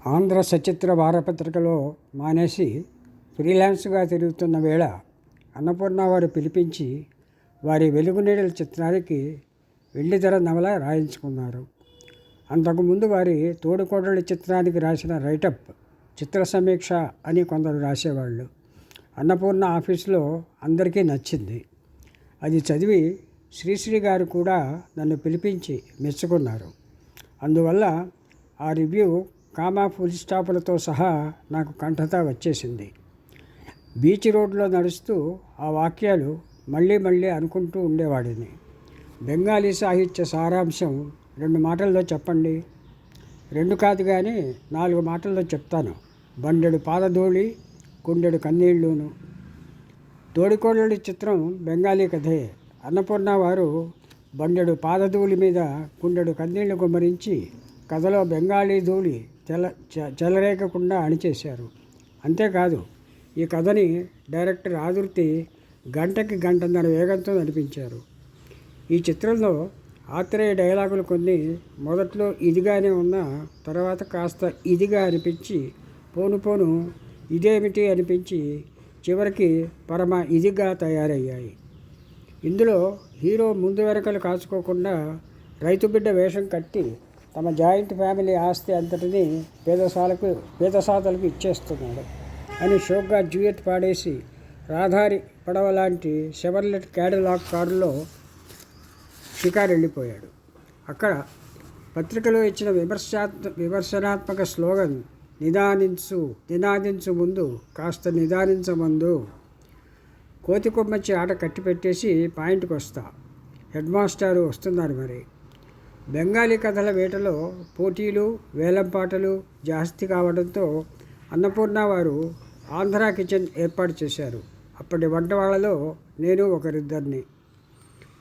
ఆంధ్ర సచిత్ర వారపత్రికలో మానేసి ఫ్రీలాన్స్గా తిరుగుతున్న వేళ అన్నపూర్ణ వారు పిలిపించి వారి వెలుగునీడల చిత్రానికి వెండితెర నవల రాయించుకున్నారు. అంతకుముందు వారి తోడుకోడళ్ళ చిత్రానికి రాసిన రైటప్ చిత్ర సమీక్ష అని కొందరు రాసేవాళ్ళు. అన్నపూర్ణ ఆఫీసులో అందరికీ నచ్చింది. అది చదివి శ్రీశ్రీ గారు కూడా నన్ను పిలిపించి మెచ్చుకున్నారు. అందువల్ల ఆ రివ్యూ కామా ఫుల్ స్టాపులతో సహా నాకు కంఠత వచ్చేసింది. బీచ్ రోడ్లో నడుస్తూ ఆ వాక్యాలు మళ్ళీ మళ్ళీ అనుకుంటూ ఉండేవాడిని. బెంగాలీ సాహిత్య సారాంశం 2 మాటల్లో చెప్పండి. 2 కాదు కానీ 4 మాటల్లో చెప్తాను. బండెడు పాదధూళి, కుండెడు కన్నీళ్ళును. తోడికోడళ్ళ చిత్రం బెంగాలీ కథే. అన్నపూర్ణ వారు బండెడు పాదధూళి మీద కుండెడు కన్నీళ్లు గుమ్మరించి కథలో బెంగాలీ ధూళి చెలరేగకుండా అణిచేశారు. అంతేకాదు, ఈ కథని డైరెక్టర్ ఆదుర్తి గంటకి గంటన్నర వేగంతో నడిపించారు. ఈ చిత్రంలో ఆత్రేయ డైలాగులు కొన్ని మొదట్లో ఇదిగానే ఉన్నా తర్వాత కాస్త ఇదిగా అనిపించి పోను పోను ఇదేమిటి అనిపించి చివరికి పరమ ఇదిగా తయారయ్యాయి. ఇందులో హీరో ముందు వెనకలు కాచుకోకుండా రైతు బిడ్డ వేషం కట్టి తమ జాయింట్ ఫ్యామిలీ ఆస్తి అంతటిని పేదసాతలకు ఇచ్చేస్తున్నాడు అని షోక్గా డ్యూయట్ పాడేసి రాధారి పడవ లాంటి షెవర్లెట్ క్యాడిలాక్ కారులో షికారు వెళ్ళిపోయాడు. అక్కడ పత్రికలో ఇచ్చిన విమర్శనాత్మక స్లోగన్ నినాదించు ముందు కాస్త నిదానించమందు. కోతి కొమ్మచ్చి ఆట కట్టిపెట్టేసి పాయింట్కి వస్తా. హెడ్ మాస్టారు వస్తున్నారు. మరి బెంగాలీ కథల వేటలో పోటీలు వేలంపాటలు జాస్తి కావడంతో అన్నపూర్ణ వారు ఆంధ్రా కిచెన్ ఏర్పాటు చేశారు. అప్పటి వంట వాళ్ళలో నేను ఒకరిద్దరిని.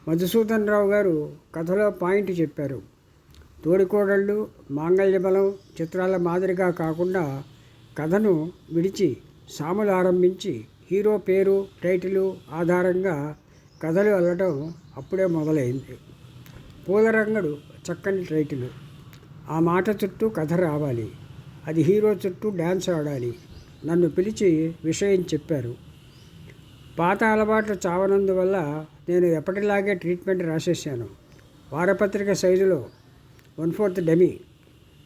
మధుసూదన్ రావు గారు కథలో పాయింట్ చెప్పారు. తోడికోడళ్ళు, మాంగళ్యబలం చిత్రాల మాదిరిగా కాకుండా కథను విడిచి సాములు ఆరంభించి హీరో పేరు టైటిలు ఆధారంగా కథలు అల్లడం అప్పుడే మొదలైంది. పూలరంగడు చక్కని టైటిల్. ఆ మాట చుట్టూ కథ రావాలి. అది హీరో చుట్టూ డ్యాన్స్ ఆడాలి. నన్ను పిలిచి విషయం చెప్పారు. పాత అలవాట్లు చావనందువల్ల నేను ఎప్పటిలాగే ట్రీట్మెంట్ రాసేసాను. వారపత్రిక సైజులో 1/4 డెమీ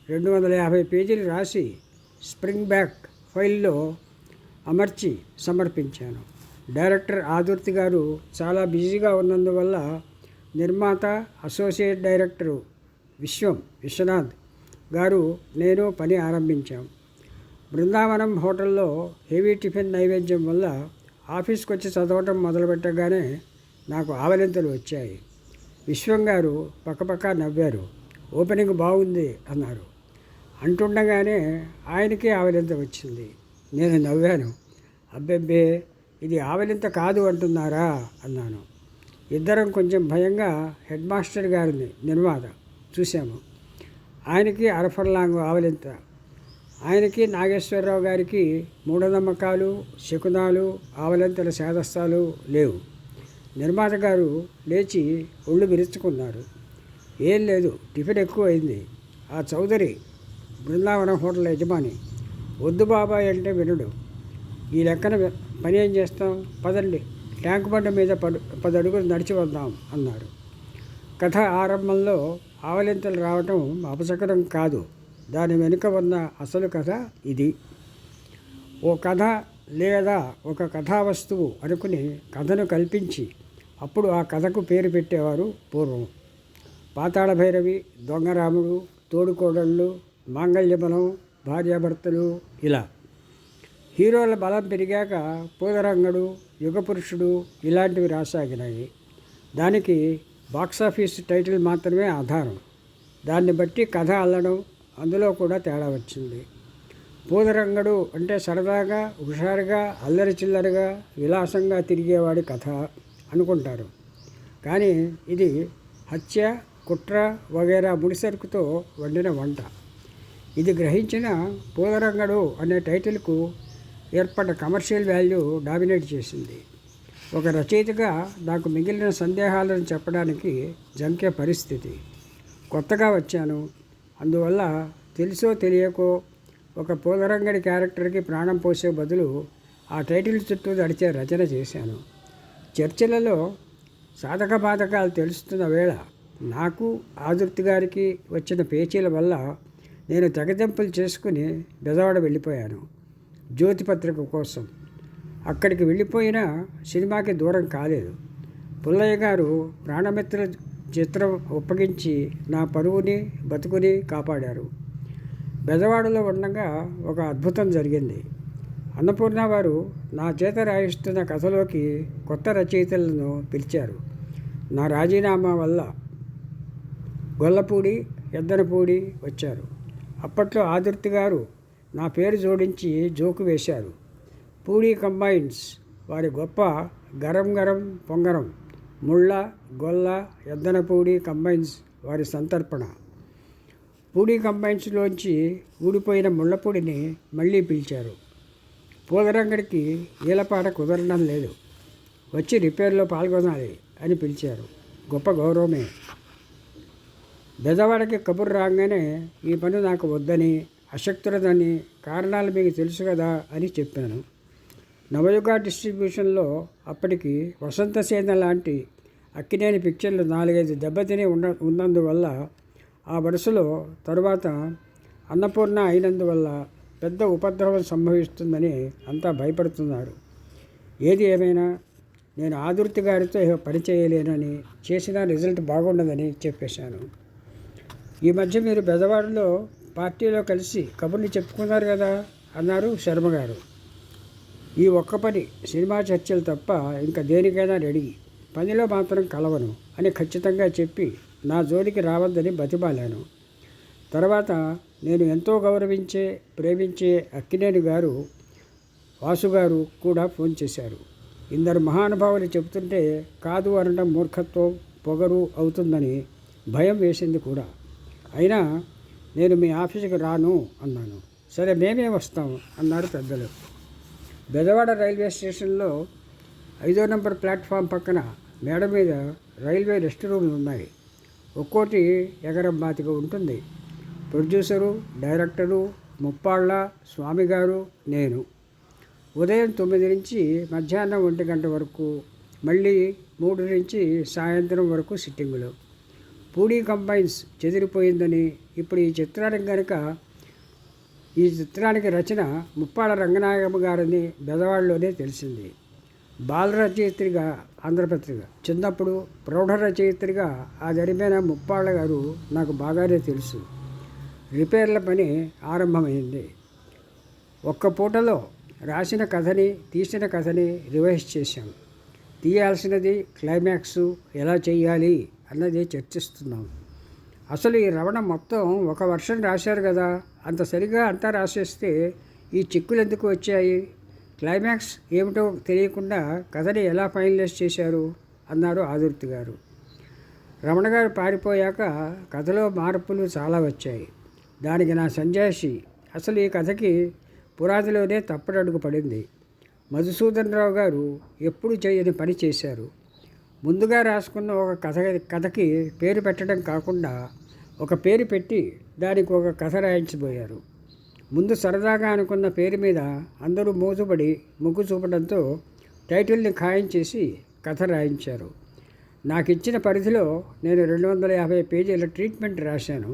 250 పేజీలు రాసి స్ప్రింగ్ బ్యాక్ ఫైల్లో అమర్చి సమర్పించాను. డైరెక్టర్ ఆదుర్తి గారు చాలా ఉన్నందువల్ల నిర్మాత అసోసియేట్ డైరెక్టరు విశ్వనాథ్ గారు నేను పని ఆరంభించాం. బృందావనం హోటల్లో హెవీ టిఫిన్ నైవేద్యం వల్ల ఆఫీస్కి వచ్చి చదవటం మొదలుపెట్టగానే నాకు ఆవలింతలు వచ్చాయి. విశ్వం గారు పక్కపక్క నవ్వారు. ఓపెనింగ్ బాగుంది అన్నారు. అంటుండగానే ఆయనకే ఆవలింత వచ్చింది. నేను నవ్వాను. అబ్బెబ్బే, ఇది ఆవలింత కాదు అంటున్నారా అన్నాను. ఇద్దరం కొంచెం భయంగా హెడ్ మాస్టర్ గారిని నిర్మాత చూశాము. ఆయనకి అరఫర్లాంగు ఆవలింత. ఆయనకి నాగేశ్వరరావు గారికి మూఢనమ్మకాలు, శకునాలు, ఆవలింతల శాదస్తాలు లేవు. నిర్మాత గారు లేచి ఒళ్ళు విరుచుకున్నారు. ఏం లేదు, టిఫిన్ ఎక్కువ అయింది. ఆ చౌదరి బృందావనం హోటల్ యజమాని వద్దు బాబాయ్ అంటే వినడు. ఈ లెక్కన పని ఏం చేస్తాం, పదండి ట్యాంక్ బండ మీద 10 అడుగులు నడిచి వద్దాం అన్నారు. కథ ఆరంభంలో ఆవలింతలు రావటం అపశకరం కాదు. దాని వెనుక ఉన్న అసలు కథ ఇది. ఓ కథ లేదా ఒక కథా వస్తువు అనుకుని కథను కల్పించి అప్పుడు ఆ కథకు పేరు పెట్టేవారు పూర్వం. పాతాళ భైరవి, దొంగరాముడు, తోడుకోడళ్ళు, మాంగళ్యబలం, భార్యాభర్తలు ఇలా. హీరోల బలం పెరిగాక పూలరంగడు, యుగపురుషుడు ఇలాంటివి రాసాగినాయి. దానికి బాక్సాఫీస్ టైటిల్ మాత్రమే ఆధారం. దాన్ని బట్టి కథ అల్లడం, అందులో కూడా తేడా వచ్చింది. పూలరంగడు అంటే సరదాగా, హుషారుగా, అల్లరి చిల్లరగా, విలాసంగా తిరిగేవాడి కథ అనుకుంటారు. కానీ ఇది హత్య, కుట్ర వగైరా ముడిసరుకుతో వండిన వంట. ఇది గ్రహించిన పూలరంగడు అనే టైటిల్కు ఏర్పడ్డ కమర్షియల్ వాల్యూ డామినేట్ చేసింది. ఒక రచయితగా నాకు మిగిలిన సందేహాలను చెప్పడానికి జంకే పరిస్థితి. కొత్తగా వచ్చాను. అందువల్ల తెలుసో తెలియకో ఒక పూలరంగడి క్యారెక్టర్కి ప్రాణం పోసే బదులు ఆ టైటిల్ చుట్టూ నడిచే రచన చేశాను. చర్చలలో సాధక బాధకాలు తెలుస్తున్న వేళ నాకు ఆదుర్తి గారికి వచ్చిన పేచీల వల్ల నేను తెగదెంపులు చేసుకుని బెజవాడ వెళ్ళిపోయాను జ్యోతి పత్రిక కోసం. అక్కడికి వెళ్ళిపోయినా సినిమాకి దూరం కాలేదు. పుల్లయ్య గారు ప్రాణమిత్ర చిత్రం ఒప్పగించి నా పరువుని బతుకుని కాపాడారు. బెజవాడలో ఉండగా ఒక అద్భుతం జరిగింది. అన్నపూర్ణ వారు నా చేత రాయిస్తున్న కథలోకి కొత్త రచయితలను పిలిచారు. నా రాజీనామా వల్ల గొల్లపూడి, ఎద్దనపూడి వచ్చారు. అప్పట్లో ఆదుర్తి గారు నా పేరు జోడించి జోకు వేశారు. పూడి కంబైన్స్ వారి గొప్ప గరం గరం పొంగరం, ముళ్ళ గొల్ల ఎద్దనపూడి కంబైన్స్ వారి సంతర్పణ. పూడి కంబైన్స్లోంచి ఊడిపోయిన ముళ్ళపూడిని మళ్ళీ పిలిచారు. పూలరంగడికి ఈలపాట కుదరడం లేదు, వచ్చి రిపేర్లో పాల్గొనాలి అని పిలిచారు. గొప్ప గౌరవమే. బెజవాడకి కబురు రాగానే ఈ పని నాకు వద్దని, అశక్తులదని, కారణాలు మీకు తెలుసు కదా అని చెప్పాను. నవయుగ డిస్ట్రిబ్యూషన్లో అప్పటికి వసంతసేన లాంటి అక్కినేని పిక్చర్లు 4-5 దెబ్బతిని ఉన్నందువల్ల ఆ వరుసలో తరువాత అన్నపూర్ణ అయినందువల్ల పెద్ద ఉపద్రవం సంభవిస్తుందని అంతా భయపడుతున్నారు. ఏది ఏమైనా నేను ఆదుర్తి గారితో పని చేయలేనని, చేసిన రిజల్ట్ బాగుండదని చెప్పేశాను. ఈ మధ్య మీరు బెజవాడలో పార్టీలో కలిసి కబుర్లు చెప్పుకున్నారు కదా అన్నారు శర్మగారు. ఈ ఒక్క పని, సినిమా చర్చలు తప్ప ఇంకా దేనికైనా రెడీ, పనిలో మాత్రం కలవను అని ఖచ్చితంగా చెప్పి నా జోలికి రావద్దని బతిమాలాను. తర్వాత నేను ఎంతో గౌరవించే, ప్రేమించే అక్కినేని గారు, వాసుగారు కూడా ఫోన్ చేశారు. ఇందరు మహానుభావులు చెబుతుంటే కాదు అనడం మూర్ఖత్వం, పొగరు అవుతుందని భయం వేసింది కూడా. అయినా నేను మీ ఆఫీసుకి రాను అన్నాను. సరే మేమే వస్తాం అన్నారు పెద్దలు. బెజవాడ రైల్వే స్టేషన్లో 5వ నెంబర్ ప్లాట్ఫామ్ పక్కన మేడ మీద రైల్వే రెస్ట్ రూమ్లు ఉన్నాయి. ఒక్కోటి ఎకరం బాతిగా ఉంటుంది. ప్రొడ్యూసరు, డైరెక్టరు, ముప్పాళ్ళ, స్వామిగారు, నేను. ఉదయం 9 నుంచి మధ్యాహ్నం 1 గంట వరకు, మళ్ళీ 3 నుంచి సాయంత్రం వరకు సిట్టింగులు. పూడి కంబైన్స్ చెదిరిపోయిందని, ఇప్పుడు ఈ చిత్రానికి రచన ముప్పాళ్ళ రంగనాయకమ్మ గారని బెజవాడలోనే తెలిసింది. బాల రచయిత్రిగా ఆంధ్రపత్రిక, చిన్నప్పుడు ప్రౌఢ రచయిత్రిగా ఆ దరిమైన ముప్పాళ్ళ గారు నాకు బాగానే తెలుసు. రిపేర్ల పని ఆరంభమైంది. ఒక్క పూటలో రాసిన కథని, తీసిన కథని రివైజ్ చేశాం. తీయాల్సినది, క్లైమాక్సు ఎలా చెయ్యాలి అన్నది చర్చిస్తున్నాం. అసలు ఈ రమణ మొత్తం ఒక వర్షన్ రాశారు కదా, అంత సరిగా అంతా రాసేస్తే ఈ చిక్కులు ఎందుకు వచ్చాయి? క్లైమాక్స్ ఏమిటో తెలియకుండా కథని ఎలా ఫైనలైజ్ చేశారు అన్నారు ఆదుర్తి గారు. రమణ గారు పారిపోయాక కథలో మార్పులు చాలా వచ్చాయి. దానికి నా సంజాయిషి, అసలు ఈ కథకి పురాదిలోనే తప్పటడుగు పడింది. మధుసూదన్ రావు గారు ఎప్పుడు చేయని పని చేశారు. ముందుగా రాసుకున్న ఒక కథకి పేరు పెట్టడం కాకుండా ఒక పేరు పెట్టి దానికి ఒక కథ రాయించబోయారు. ముందు సరదాగా అనుకున్న పేరు మీద అందరూ మోజుపడి మొగ్గు చూపడంతో టైటిల్ని ఖాయం చేసి కథ రాయించారు. నాకు ఇచ్చిన పరిధిలో నేను 250 పేజీల ట్రీట్మెంట్ రాశాను.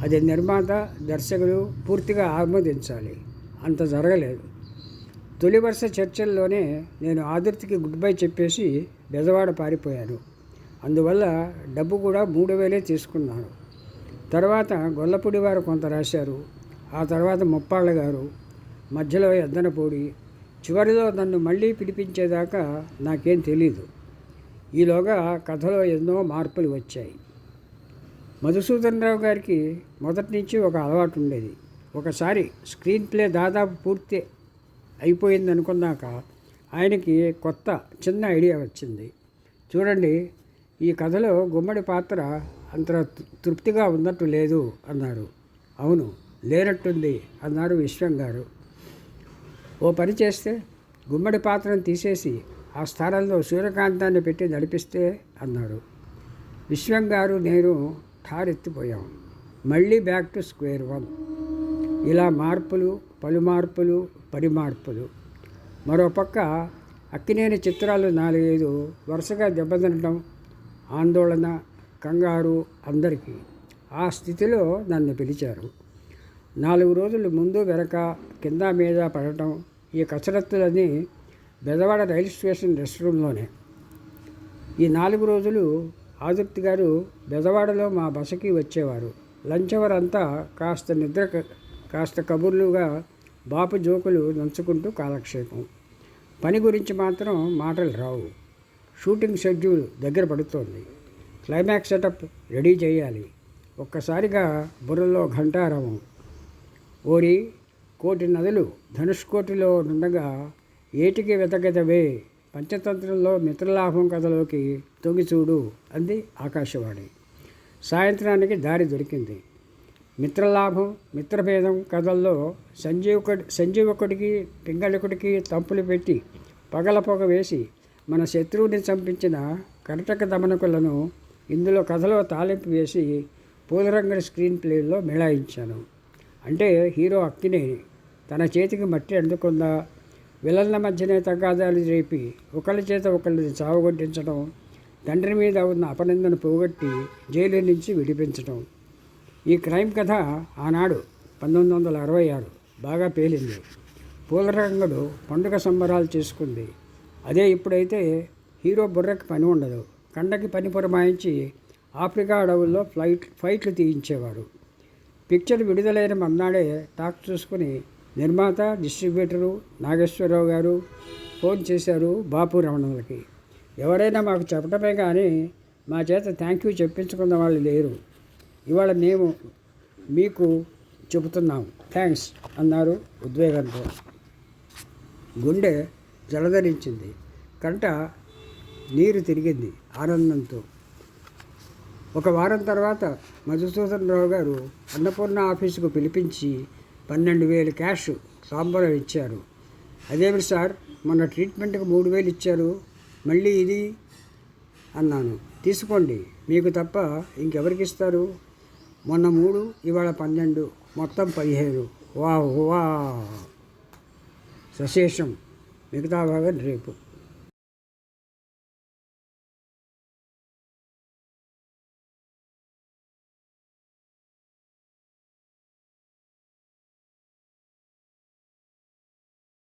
అది నిర్మాత, దర్శకులు పూర్తిగా ఆమోదించాలి. అంత జరగలేదు. తొలి వరుస చర్చల్లోనే నేను ఆదుర్తికి గుడ్ బై చెప్పేసి బెజవాడ పారిపోయాను. అందువల్ల డబ్బు కూడా 3000 తీసుకున్నాను. తర్వాత గొల్లపూడి వారు కొంత రాశారు. ఆ తర్వాత ముప్పాళ్ళ గారు, మధ్యలో ఎద్దనపూడి, చివరిలో నన్ను మళ్ళీ పిలిపించేదాకా నాకేం తెలీదు. ఈలోగా కథలో ఎన్నో మార్పులు వచ్చాయి. మధుసూదన్ రావు గారికి మొదటి నుంచి ఒక అలవాటు ఉండేది. ఒకసారి స్క్రీన్ ప్లే దాదాపు పూర్తి అయిపోయిందనుకున్నాక ఆయనకి కొత్త చిన్న ఐడియా వచ్చింది. చూడండి, ఈ కథలో గుమ్మడి పాత్ర అంత తృప్తిగా ఉన్నట్టు లేదు అన్నారు. అవును, లేనట్టుంది అన్నారు విశ్వం గారు. ఓ పని చేస్తే గుమ్మడి పాత్రను తీసేసి ఆ స్థానంలో సూర్యకాంతాన్ని పెట్టి నడిపిస్తే అన్నారు. విశ్వం గారు నేను ఠారెత్తిపోయాం. మళ్ళీ బ్యాక్ టు స్క్వేర్ 1. ఇలా మార్పులు, పలుమార్పులు, పరిమార్పులు. మరోపక్క అక్కినేని చిత్రాలు 4-5 వరుసగా దెబ్బతినడం, ఆందోళన, కంగారు అందరికీ. ఆ స్థితిలో నన్ను పిలిచారు. 4 రోజులు ముందు వెనక, కింద మీద పడటం, ఈ కసరత్తులన్నీ బెజవాడ రైలు స్టేషన్ రెస్ట్ రూమ్లోనే. ఈ 4 రోజులు ఆదుర్తి గారు బెజవాడలో మా బసకి వచ్చేవారు. లంచ్ అవర్ అంతా కాస్త నిద్ర, కాస్త కబుర్లుగా బాపు జోకులు నంచుకుంటూ కాలక్షేపం. పని గురించి మాత్రం మాటలు రావు. షూటింగ్ షెడ్యూల్ దగ్గర పడుతోంది. క్లైమాక్స్ సెటప్ రెడీ చేయాలి. ఒక్కసారిగా బుర్రలో ఘంటారవం. ఓరి కోటి నదులు ధనుష్కోటిలో నుండగా ఏటికి వెతకదవే, పంచతంత్రంలో మిత్రలాభం కథలోకి తొంగిచూడు అంది ఆకాశవాణి. సాయంత్రానికి దారి దొరికింది. మిత్రలాభం, మిత్రభేదం కథల్లో సంజీవకుడికి పింగళికుడికి తంపులు పెట్టి పగల పొగ వేసి మన శత్రువుని చంపించిన కర్టక దమనకులను ఇందులో కథలో తాలింపు వేసి పూలరంగడి స్క్రీన్ ప్లేలో మిళాయించాను. అంటే హీరో అక్కినేని తన చేతికి మట్టి అందుకుందా, విలన్ల మధ్యనే తగాదాలు రేపి ఒకళ్ళ చేత ఒకళ్ళని చావగొట్టించడం, తండ్రి మీద ఉన్న అపనిందను పోగొట్టి జైలు నుంచి విడిపించడం. ఈ క్రైమ్ కథ ఆనాడు 1966 బాగా పేలింది. పూలరంగడు పండుగ సంబరాలు చేసుకుంది. అదే ఇప్పుడైతే హీరో బుర్రకి పని ఉండదు. కండకి పని పురమాయించి ఆఫ్రికా అడవుల్లో ఫైట్లు తీయించేవారు. పిక్చర్ విడుదలైన మర్నాడే టాక్ చూసుకుని నిర్మాత, డిస్ట్రిబ్యూటరు నాగేశ్వరరావు గారు ఫోన్ చేశారు బాపు రమణలకి. ఎవరైనా మాకు చెప్పడమే కానీ మా చేత థ్యాంక్ యూ చెప్పించుకున్న వాళ్ళు లేరు. ఇవాళ మేము మీకు చెబుతున్నాం, థ్యాంక్స్ అన్నారు ఉద్వేగంతో. గుండె జలధరించింది, కంట నీరు తిరిగింది ఆనందంతో. ఒక వారం తర్వాత మధుసూదన్ రావు గారు అన్నపూర్ణ ఆఫీసుకు పిలిపించి 12,000 క్యాష్ సాంబరం ఇచ్చారు. అదేమిటి సార్, మొన్న ట్రీట్మెంట్కి 3,000 ఇచ్చారు, మళ్ళీ ఇది అన్నాను. తీసుకోండి, మీకు తప్ప ఇంకెవరికి ఇస్తారు? మొన్న 3, ఇవాళ 12, మొత్తం 15. వా వా సశేషం. మిగతా భాగం రేపు.